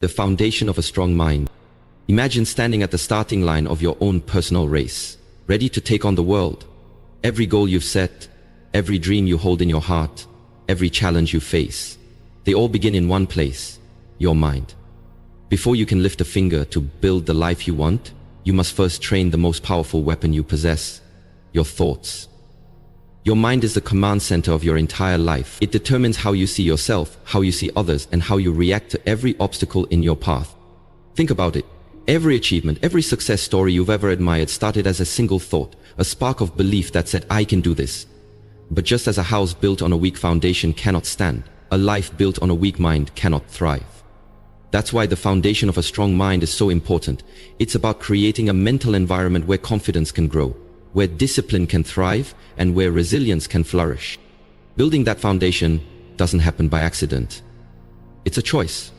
The foundation of a strong mind. Imagine standing at the starting line of your own personal race, ready to take on the world. Every goal you've set, every dream you hold in your heart, every challenge you face, they all begin in one place, your mind. Before you can lift a finger to build the life you want, you must first train the most powerful weapon you possess, your thoughts. Your mind is the command center of your entire life. It determines how you see yourself, how you see others, and how you react to every obstacle in your path. Think about it. Every achievement, every success story you've ever admired started as a single thought, a spark of belief that said, I can do this. But just as a house built on a weak foundation cannot stand, a life built on a weak mind cannot thrive. That's why the foundation of a strong mind is so important. It's about creating a mental environment where confidence can grow, where discipline can thrive, and where resilience can flourish. Building that foundation doesn't happen by accident. It's a choice.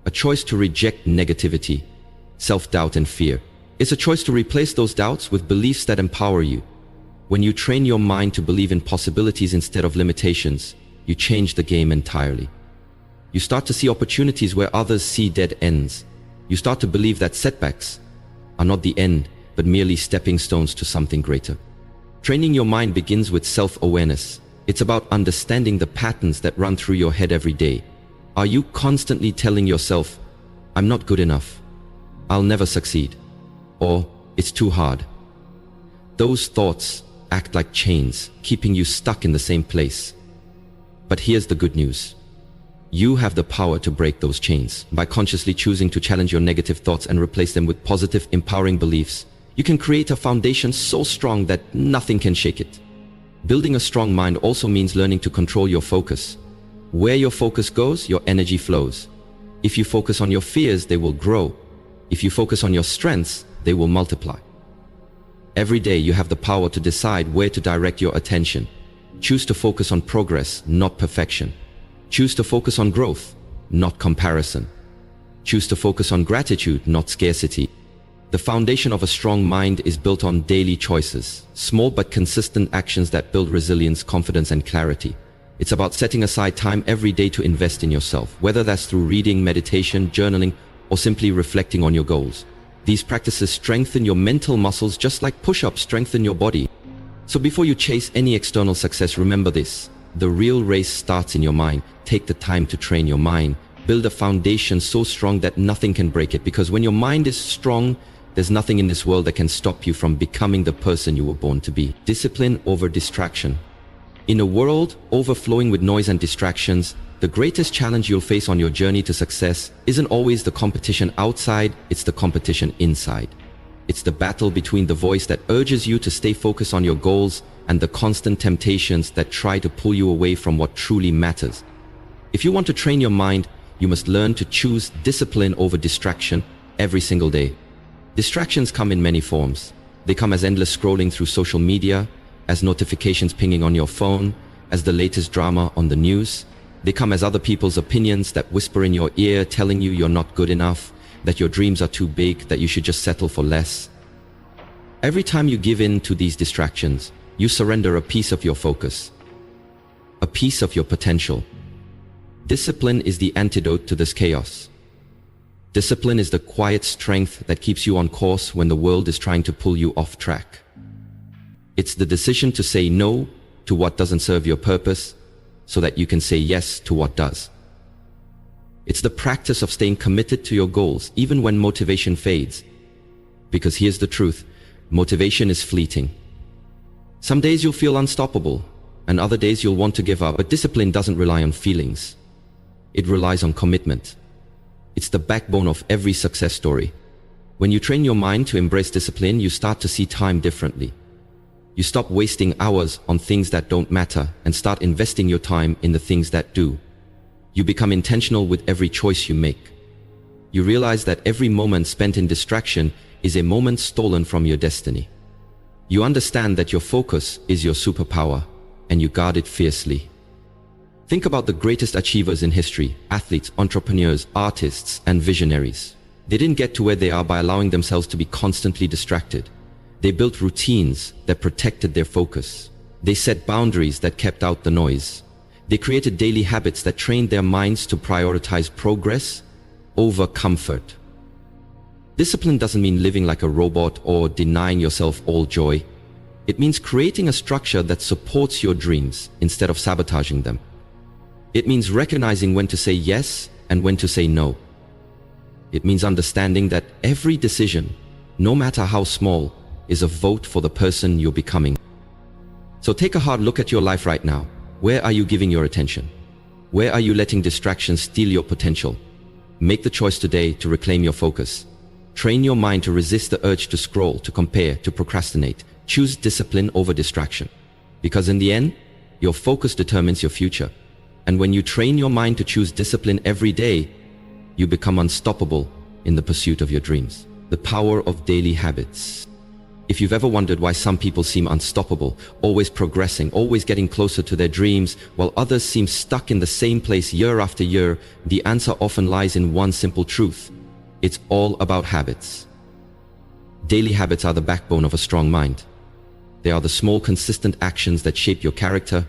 A choice to reject negativity, self-doubt and fear. It's a choice to replace those doubts with beliefs that empower you. When you train your mind to believe in possibilities instead of limitations, you change the game entirely. You start to see opportunities where others see dead ends. You start to believe that setbacks are not the end, but merely stepping stones to something greater. Training your mind begins with self-awareness. It's about understanding the patterns that run through your head every day. Are you constantly telling yourself, I'm not good enough, I'll never succeed, or it's too hard? Those thoughts act like chains, keeping you stuck in the same place. But here's the good news. You have the power to break those chains. By consciously choosing to challenge your negative thoughts and replace them with positive, empowering beliefs, you can create a foundation so strong that nothing can shake it. Building a strong mind also means learning to control your focus. Where your focus goes, your energy flows. If you focus on your fears, they will grow. If you focus on your strengths, they will multiply. Every day you have the power to decide where to direct your attention. Choose to focus on progress, not perfection. Choose to focus on growth, not comparison. Choose to focus on gratitude, not scarcity. The foundation of a strong mind is built on daily choices, small but consistent actions that build resilience, confidence, and clarity. It's about setting aside time every day to invest in yourself, whether that's through reading, meditation, journaling, or simply reflecting on your goals. These practices strengthen your mental muscles just like push-ups strengthen your body. So before you chase any external success, remember this. The real race starts in your mind. Take the time to train your mind. Build a foundation so strong that nothing can break it, because when your mind is strong, there's nothing in this world that can stop you from becoming the person you were born to be. Discipline over distraction. In a world overflowing with noise and distractions, the greatest challenge you'll face on your journey to success isn't always the competition outside, it's the competition inside. It's the battle between the voice that urges you to stay focused on your goals and the constant temptations that try to pull you away from what truly matters. If you want to train your mind, you must learn to choose discipline over distraction every single day. Distractions come in many forms. They come as endless scrolling through social media, as notifications pinging on your phone, as the latest drama on the news. They come as other people's opinions that whisper in your ear, telling you you're not good enough, that your dreams are too big, that you should just settle for less. Every time you give in to these distractions, you surrender a piece of your focus, a piece of your potential. Discipline is the antidote to this chaos. Discipline is the quiet strength that keeps you on course when the world is trying to pull you off track. It's the decision to say no to what doesn't serve your purpose so that you can say yes to what does. It's the practice of staying committed to your goals even when motivation fades. Because here's the truth, motivation is fleeting. Some days you'll feel unstoppable, and other days you'll want to give up, but discipline doesn't rely on feelings. It relies on commitment. It's the backbone of every success story. When you train your mind to embrace discipline, you start to see time differently. You stop wasting hours on things that don't matter and start investing your time in the things that do. You become intentional with every choice you make. You realize that every moment spent in distraction is a moment stolen from your destiny. You understand that your focus is your superpower, and you guard it fiercely. Think about the greatest achievers in history: athletes, entrepreneurs, artists, and visionaries. They didn't get to where they are by allowing themselves to be constantly distracted. They built routines that protected their focus. They set boundaries that kept out the noise. They created daily habits that trained their minds to prioritize progress over comfort. Discipline doesn't mean living like a robot or denying yourself all joy. It means creating a structure that supports your dreams instead of sabotaging them. It means recognizing when to say yes and when to say no. It means understanding that every decision, no matter how small, is a vote for the person you're becoming. So take a hard look at your life right now. Where are you giving your attention? Where are you letting distractions steal your potential? Make the choice today to reclaim your focus. Train your mind to resist the urge to scroll, to compare, to procrastinate. Choose discipline over distraction. Because in the end, your focus determines your future. And when you train your mind to choose discipline every day, you become unstoppable in the pursuit of your dreams. The power of daily habits. If you've ever wondered why some people seem unstoppable, always progressing, always getting closer to their dreams, while others seem stuck in the same place year after year, the answer often lies in one simple truth. It's all about habits. Daily habits are the backbone of a strong mind. They are the small, consistent actions that shape your character,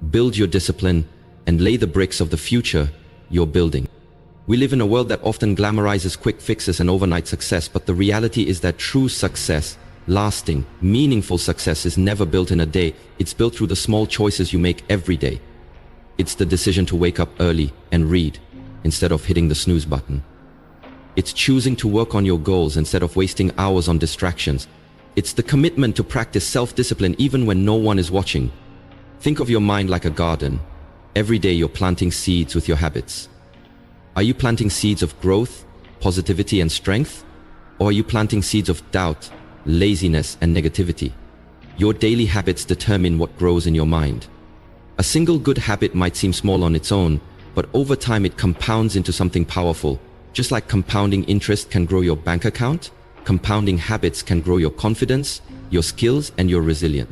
build your discipline, and lay the bricks of the future you're building. We live in a world that often glamorizes quick fixes and overnight success, but the reality is that true success, lasting, meaningful success, is never built in a day. It's built through the small choices you make every day. It's the decision to wake up early and read instead of hitting the snooze button. It's choosing to work on your goals instead of wasting hours on distractions. It's the commitment to practice self-discipline even when no one is watching. Think of your mind like a garden. Every day you're planting seeds with your habits. Are you planting seeds of growth, positivity, and strength? Or are you planting seeds of doubt, laziness, and negativity? Your daily habits determine what grows in your mind. A single good habit might seem small on its own, but over time it compounds into something powerful. Just like compounding interest can grow your bank account, compounding habits can grow your confidence, your skills, and your resilience.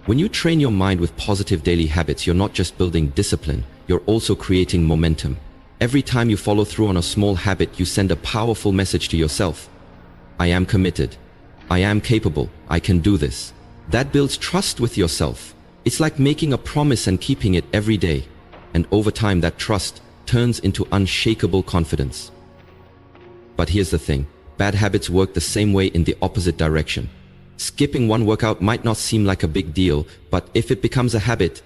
When you train your mind with positive daily habits, you're not just building discipline, you're also creating momentum. Every time you follow through on a small habit, you send a powerful message to yourself. I am committed. I am capable. I can do this. That builds trust with yourself. It's like making a promise and keeping it every day. And over time, that trust turns into unshakable confidence. But here's the thing. Bad habits work the same way in the opposite direction. Skipping one workout might not seem like a big deal, but if it becomes a habit,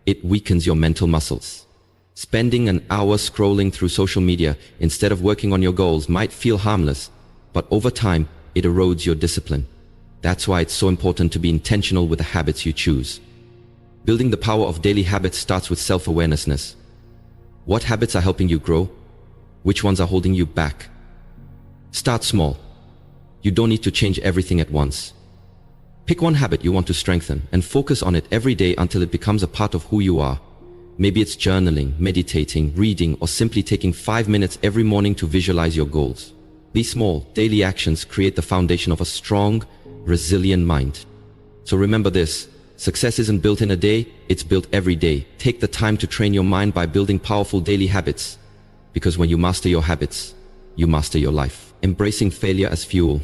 it weakens your mental muscles. Spending an hour scrolling through social media instead of working on your goals might feel harmless, but over time, it erodes your discipline. That's why it's so important to be intentional with the habits you choose. Building the power of daily habits starts with self-awareness. What habits are helping you grow? Which ones are holding you back? Start small. You don't need to change everything at once. Pick one habit you want to strengthen and focus on it every day until it becomes a part of who you are. Maybe it's journaling, meditating, reading, or simply taking 5 minutes every morning to visualize your goals. These small, daily actions create the foundation of a strong, resilient mind. So remember this, success isn't built in a day, it's built every day. Take the time to train your mind by building powerful daily habits. Because when you master your habits, you master your life. Embracing failure as fuel.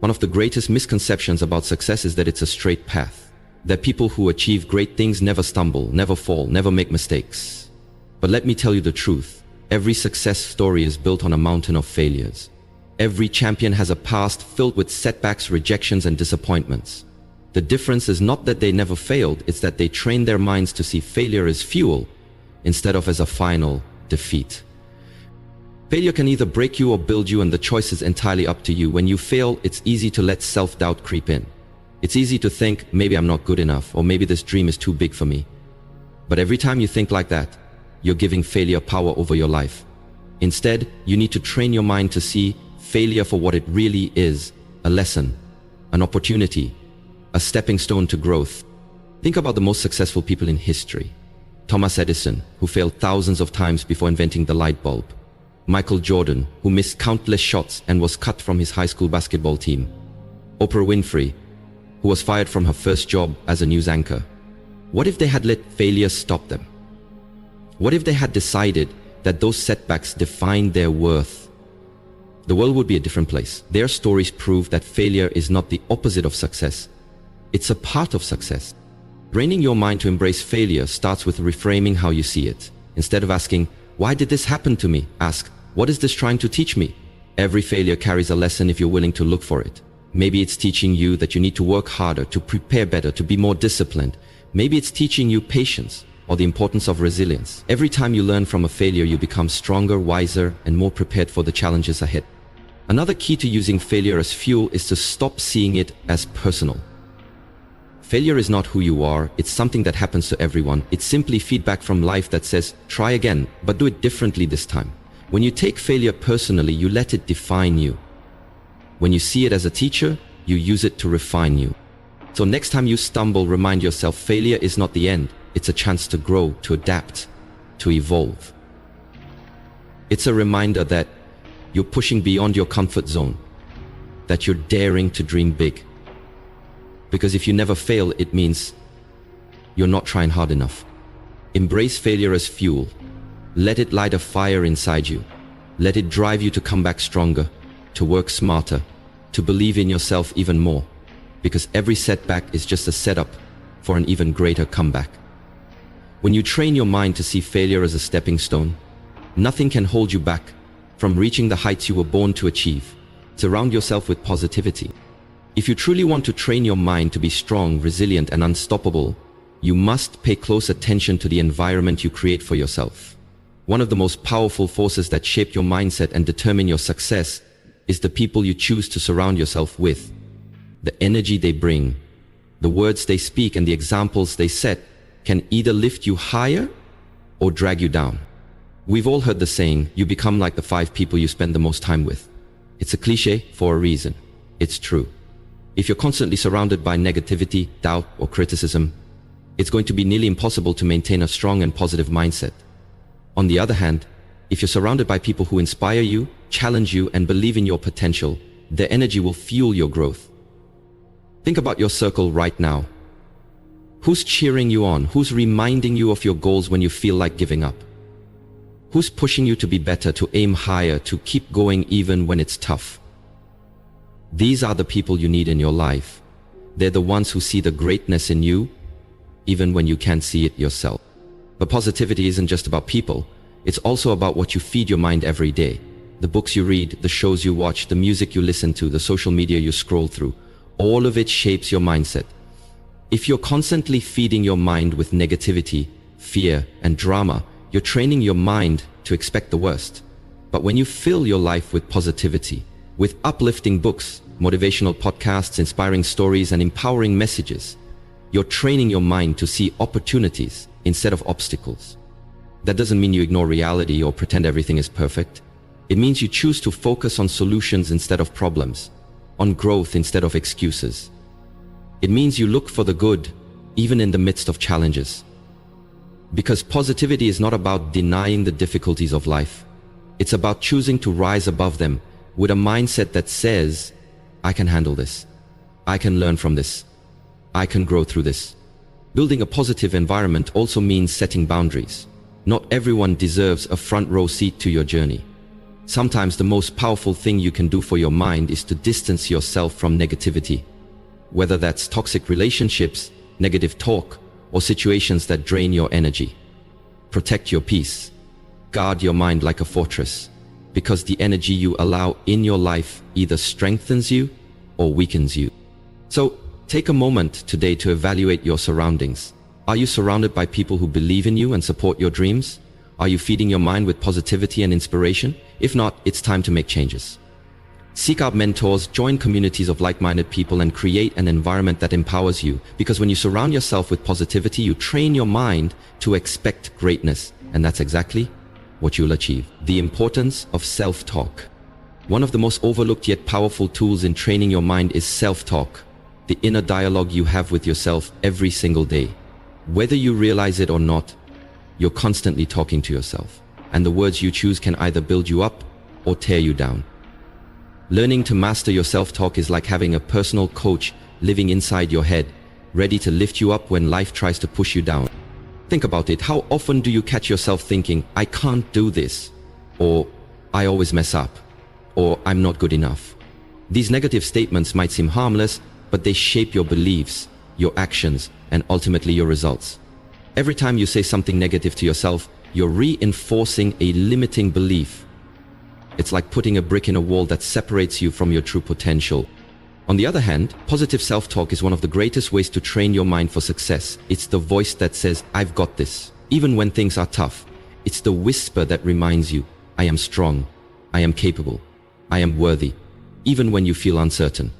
One of the greatest misconceptions about success is that it's a straight path. That people who achieve great things never stumble, never fall, never make mistakes. But let me tell you the truth. Every success story is built on a mountain of failures. Every champion has a past filled with setbacks, rejections, and disappointments. The difference is not that they never failed, it's that they trained their minds to see failure as fuel instead of as a final defeat. Failure can either break you or build you, and the choice is entirely up to you. When you fail, it's easy to let self-doubt creep in. It's easy to think, maybe I'm not good enough, or maybe this dream is too big for me. But every time you think like that, you're giving failure power over your life. Instead, you need to train your mind to see failure for what it really is, a lesson, an opportunity, a stepping stone to growth. Think about the most successful people in history. Thomas Edison, who failed thousands of times before inventing the light bulb. Michael Jordan, who missed countless shots and was cut from his high school basketball team. Oprah Winfrey, who was fired from her first job as a news anchor. What if they had let failure stop them? What if they had decided that those setbacks defined their worth? The world would be a different place. Their stories prove that failure is not the opposite of success. It's a part of success. Training your mind to embrace failure starts with reframing how you see it. Instead of asking, why did this happen to me? Ask, What is this trying to teach me? Every failure carries a lesson if you're willing to look for it. Maybe it's teaching you that you need to work harder, to prepare better, to be more disciplined. Maybe it's teaching you patience or the importance of resilience. Every time you learn from a failure, you become stronger, wiser, and more prepared for the challenges ahead. Another key to using failure as fuel is to stop seeing it as personal. Failure is not who you are, it's something that happens to everyone. It's simply feedback from life that says, try again, but do it differently this time. When you take failure personally, you let it define you. When you see it as a teacher, you use it to refine you. So next time you stumble, remind yourself failure is not the end. It's a chance to grow, to adapt, to evolve. It's a reminder that you're pushing beyond your comfort zone, that you're daring to dream big. Because if you never fail, it means you're not trying hard enough. Embrace failure as fuel. Let it light a fire inside you. Let it drive you to come back stronger, to work smarter, to believe in yourself even more. Because every setback is just a setup for an even greater comeback. When you train your mind to see failure as a stepping stone, nothing can hold you back from reaching the heights you were born to achieve. Surround yourself with positivity. If you truly want to train your mind to be strong, resilient, and unstoppable, you must pay close attention to the environment you create for yourself. One of the most powerful forces that shape your mindset and determine your success is the people you choose to surround yourself with. The energy they bring, the words they speak, and the examples they set can either lift you higher or drag you down. We've all heard the saying, you become like the 5 people you spend the most time with. It's a cliche for a reason. It's true. If you're constantly surrounded by negativity, doubt, or criticism, it's going to be nearly impossible to maintain a strong and positive mindset. On the other hand, if you're surrounded by people who inspire you, challenge you, and believe in your potential, their energy will fuel your growth. Think about your circle right now. Who's cheering you on? Who's reminding you of your goals when you feel like giving up? Who's pushing you to be better, to aim higher, to keep going even when it's tough? These are the people you need in your life. They're the ones who see the greatness in you, even when you can't see it yourself. But positivity isn't just about people. It's also about what you feed your mind every day. The books you read, the shows you watch, the music you listen to, the social media you scroll through, all of it shapes your mindset. If you're constantly feeding your mind with negativity, fear, and drama, you're training your mind to expect the worst. But when you fill your life with positivity, with uplifting books, motivational podcasts, inspiring stories, and empowering messages, you're training your mind to see opportunities instead of obstacles. That doesn't mean you ignore reality or pretend everything is perfect. It means you choose to focus on solutions instead of problems, on growth instead of excuses. It means you look for the good, even in the midst of challenges. Because positivity is not about denying the difficulties of life. It's about choosing to rise above them with a mindset that says, I can handle this. I can learn from this. I can grow through this. Building a positive environment also means setting boundaries. Not everyone deserves a front row seat to your journey. Sometimes the most powerful thing you can do for your mind is to distance yourself from negativity. Whether that's toxic relationships, negative talk, or situations that drain your energy. Protect your peace. Guard your mind like a fortress, because the energy you allow in your life either strengthens you or weakens you. So, take a moment today to evaluate your surroundings. Are you surrounded by people who believe in you and support your dreams? Are you feeding your mind with positivity and inspiration? If not, it's time to make changes. Seek out mentors, join communities of like-minded people, and create an environment that empowers you. Because when you surround yourself with positivity, you train your mind to expect greatness. And that's exactly what you'll achieve. The importance of self-talk. One of the most overlooked yet powerful tools in training your mind is self-talk. The inner dialogue you have with yourself every single day. Whether you realize it or not, you're constantly talking to yourself. And the words you choose can either build you up or tear you down. Learning to master your self-talk is like having a personal coach living inside your head, ready to lift you up when life tries to push you down. Think about it. How often do you catch yourself thinking, I can't do this, or I always mess up, or I'm not good enough? These negative statements might seem harmless, but they shape your beliefs, your actions, and ultimately your results. Every time you say something negative to yourself, you're reinforcing a limiting belief. It's like putting a brick in a wall that separates you from your true potential. On the other hand, positive self-talk is one of the greatest ways to train your mind for success. It's the voice that says, "I've got this," even when things are tough. It's the whisper that reminds you, "I am strong, I am capable, I am worthy," even when you feel uncertain.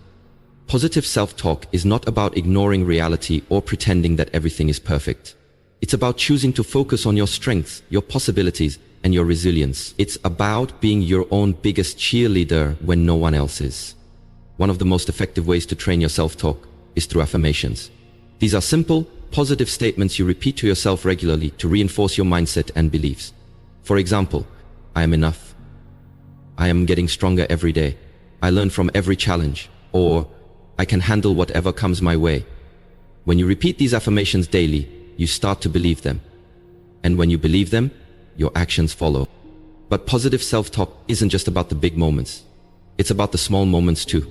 Positive self-talk is not about ignoring reality or pretending that everything is perfect. It's about choosing to focus on your strengths, your possibilities, and your resilience. It's about being your own biggest cheerleader when no one else is. One of the most effective ways to train your self-talk is through affirmations. These are simple, positive statements you repeat to yourself regularly to reinforce your mindset and beliefs. For example, "I am enough," "I am getting stronger every day," "I learn from every challenge," or "I can handle whatever comes my way." When you repeat these affirmations daily, you start to believe them. And when you believe them, your actions follow. But positive self-talk isn't just about the big moments. It's about the small moments too.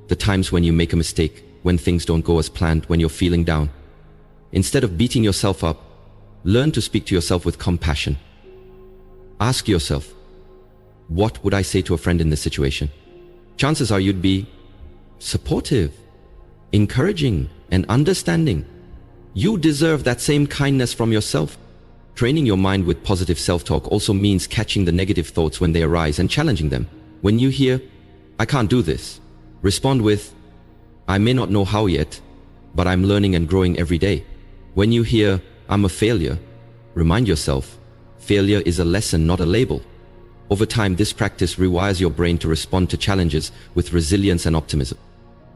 The times when you make a mistake, when things don't go as planned, when you're feeling down. Instead of beating yourself up, learn to speak to yourself with compassion. Ask yourself, what would I say to a friend in this situation? Chances are you'd be supportive, encouraging, and understanding. You deserve that same kindness from yourself. Training your mind with positive self-talk also means catching the negative thoughts when they arise and challenging them. When you hear, "I can't do this," respond with, "I may not know how yet, but I'm learning and growing every day." When you hear, "I'm a failure," remind yourself, failure is a lesson, not a label. Over time, this practice rewires your brain to respond to challenges with resilience and optimism.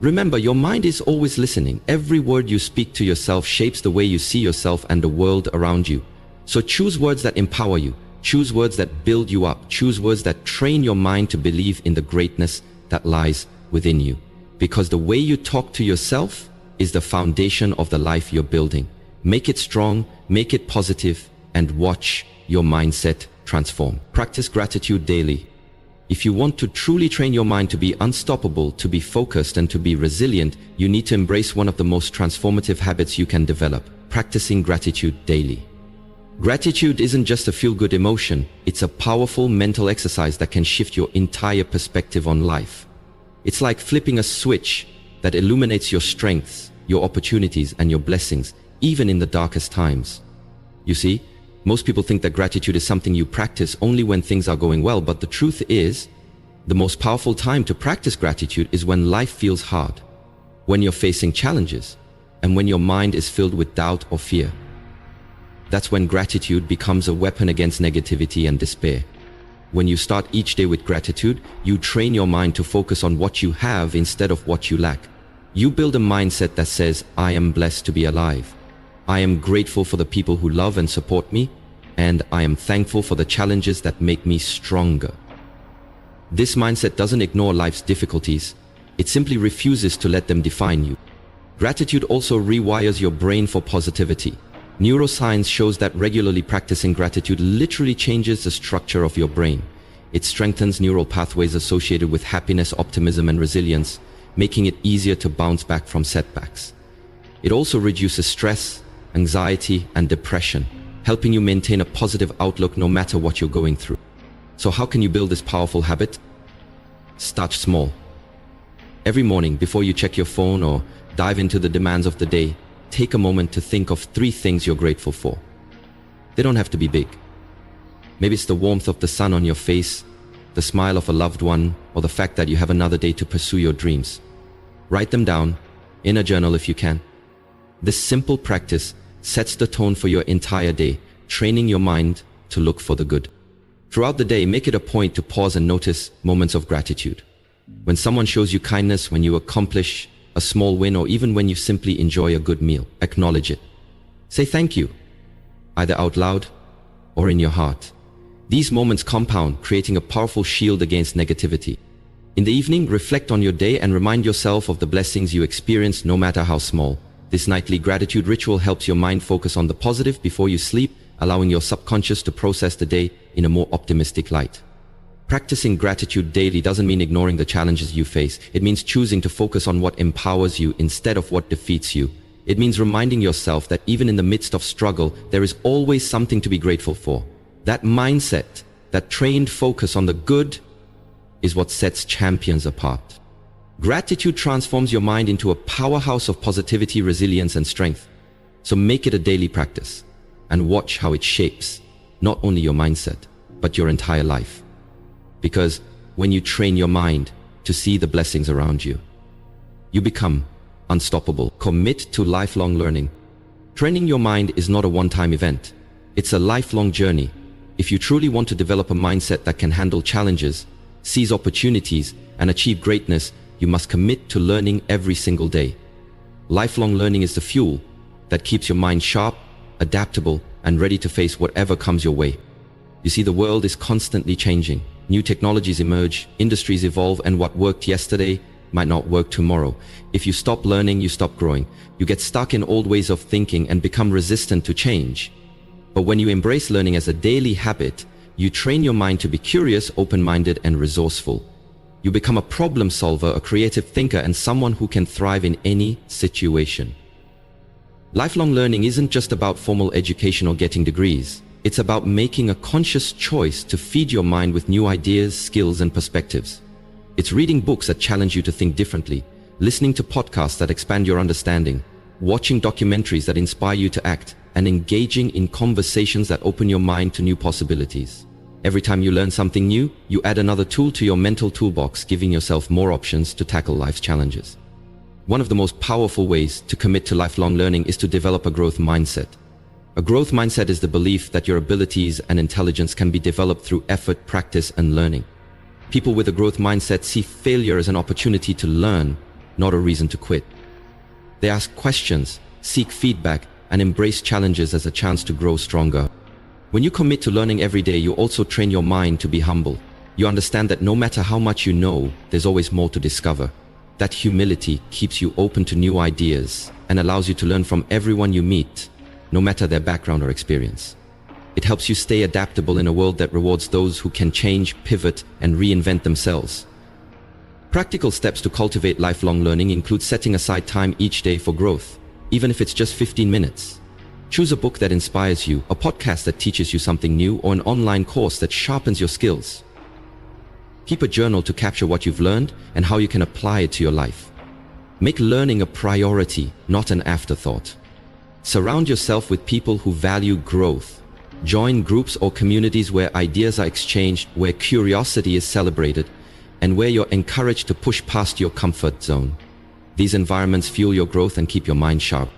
Remember, your mind is always listening. Every word you speak to yourself shapes the way you see yourself and the world around you. So choose words that empower you. Choose words that build you up. Choose words that train your mind to believe in the greatness that lies within you. Because the way you talk to yourself is the foundation of the life you're building. Make it strong, make it positive, and watch your mindset transform. Practice gratitude daily. If you want to truly train your mind to be unstoppable, to be focused, and to be resilient, you need to embrace one of the most transformative habits you can develop: practicing gratitude daily. Gratitude isn't just a feel-good emotion, it's a powerful mental exercise that can shift your entire perspective on life. It's like flipping a switch that illuminates your strengths, your opportunities, and your blessings, even in the darkest times. You see, most people think that gratitude is something you practice only when things are going well, but the truth is, the most powerful time to practice gratitude is when life feels hard, when you're facing challenges, and when your mind is filled with doubt or fear. That's when gratitude becomes a weapon against negativity and despair. When you start each day with gratitude, you train your mind to focus on what you have instead of what you lack. You build a mindset that says, "I am blessed to be alive. I am grateful for the people who love and support me, and I am thankful for the challenges that make me stronger." This mindset doesn't ignore life's difficulties. It simply refuses to let them define you. Gratitude also rewires your brain for positivity. Neuroscience shows that regularly practicing gratitude literally changes the structure of your brain. It strengthens neural pathways associated with happiness, optimism, and resilience, making it easier to bounce back from setbacks. It also reduces stress, anxiety, and depression, helping you maintain a positive outlook no matter what you're going through. So how can you build this powerful habit? Start small. Every morning, before you check your phone or dive into the demands of the day, take a moment to think of 3 things you're grateful for. They don't have to be big. Maybe it's the warmth of the sun on your face, the smile of a loved one, or the fact that you have another day to pursue your dreams. Write them down in a journal if you can. This simple practice sets the tone for your entire day, training your mind to look for the good. Throughout the day, make it a point to pause and notice moments of gratitude. When someone shows you kindness, when you accomplish a small win, or even when you simply enjoy a good meal, acknowledge it. Say thank you, either out loud or in your heart. These moments compound, creating a powerful shield against negativity. In the evening, reflect on your day and remind yourself of the blessings you experienced, no matter how small. This nightly gratitude ritual helps your mind focus on the positive before you sleep, allowing your subconscious to process the day in a more optimistic light. Practicing gratitude daily doesn't mean ignoring the challenges you face. It means choosing to focus on what empowers you instead of what defeats you. It means reminding yourself that even in the midst of struggle, there is always something to be grateful for. That mindset, that trained focus on the good, is what sets champions apart. Gratitude transforms your mind into a powerhouse of positivity, resilience, and strength. So make it a daily practice and watch how it shapes not only your mindset, but your entire life. Because when you train your mind to see the blessings around you, you become unstoppable. Commit to lifelong learning. Training your mind is not a one-time event. It's a lifelong journey. If you truly want to develop a mindset that can handle challenges, seize opportunities, and achieve greatness, you must commit to learning every single day. Lifelong learning is the fuel that keeps your mind sharp, adaptable, and ready to face whatever comes your way. You see, the world is constantly changing. New technologies emerge, industries evolve, and what worked yesterday might not work tomorrow. If you stop learning, you stop growing. You get stuck in old ways of thinking and become resistant to change. But when you embrace learning as a daily habit, you train your mind to be curious, open-minded, and resourceful. You become a problem solver, a creative thinker, and someone who can thrive in any situation. Lifelong learning isn't just about formal education or getting degrees. It's about making a conscious choice to feed your mind with new ideas, skills, and perspectives. It's reading books that challenge you to think differently, listening to podcasts that expand your understanding, watching documentaries that inspire you to act, and engaging in conversations that open your mind to new possibilities. Every time you learn something new, you add another tool to your mental toolbox, giving yourself more options to tackle life's challenges. One of the most powerful ways to commit to lifelong learning is to develop a growth mindset. A growth mindset is the belief that your abilities and intelligence can be developed through effort, practice, and learning. People with a growth mindset see failure as an opportunity to learn, not a reason to quit. They ask questions, seek feedback, and embrace challenges as a chance to grow stronger. When you commit to learning every day, you also train your mind to be humble. You understand that no matter how much you know, there's always more to discover. That humility keeps you open to new ideas and allows you to learn from everyone you meet, no matter their background or experience. It helps you stay adaptable in a world that rewards those who can change, pivot, and reinvent themselves. Practical steps to cultivate lifelong learning include setting aside time each day for growth, even if it's just 15 minutes. Choose a book that inspires you, a podcast that teaches you something new, or an online course that sharpens your skills. Keep a journal to capture what you've learned and how you can apply it to your life. Make learning a priority, not an afterthought. Surround yourself with people who value growth. Join groups or communities where ideas are exchanged, where curiosity is celebrated, and where you're encouraged to push past your comfort zone. These environments fuel your growth and keep your mind sharp.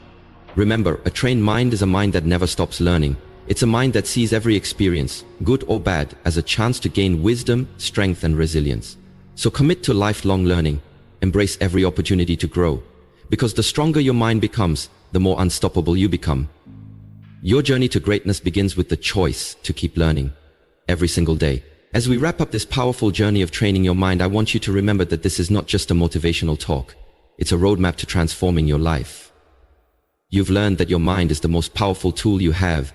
Remember, a trained mind is a mind that never stops learning. It's a mind that sees every experience, good or bad, as a chance to gain wisdom, strength, and resilience. So commit to lifelong learning. Embrace every opportunity to grow. Because the stronger your mind becomes, the more unstoppable you become. Your journey to greatness begins with the choice to keep learning every single day. As we wrap up this powerful journey of training your mind, I want you to remember that this is not just a motivational talk. It's a roadmap to transforming your life. You've learned that your mind is the most powerful tool you have,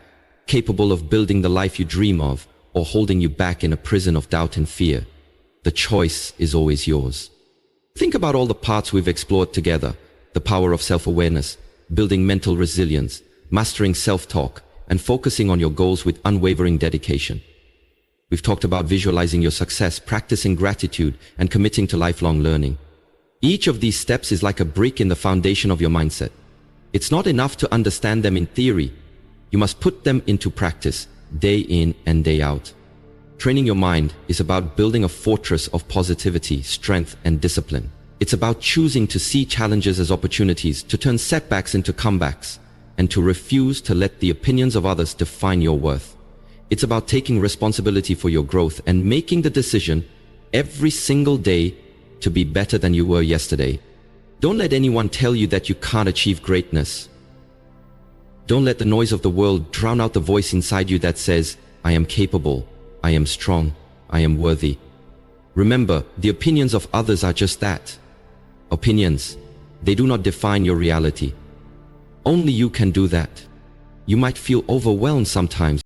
capable of building the life you dream of, or holding you back in a prison of doubt and fear. The choice is always yours. Think about all the parts we've explored together: the power of self-awareness, building mental resilience, mastering self-talk, and focusing on your goals with unwavering dedication. We've talked about visualizing your success, practicing gratitude, and committing to lifelong learning. Each of these steps is like a brick in the foundation of your mindset. It's not enough to understand them in theory. You must put them into practice, day in and day out. Training your mind is about building a fortress of positivity, strength, and discipline. It's about choosing to see challenges as opportunities, to turn setbacks into comebacks, and to refuse to let the opinions of others define your worth. It's about taking responsibility for your growth and making the decision every single day to be better than you were yesterday. Don't let anyone tell you that you can't achieve greatness. Don't let the noise of the world drown out the voice inside you that says, "I am capable, I am strong, I am worthy." Remember, the opinions of others are just that. Opinions. They do not define your reality. Only you can do that. You might feel overwhelmed sometimes,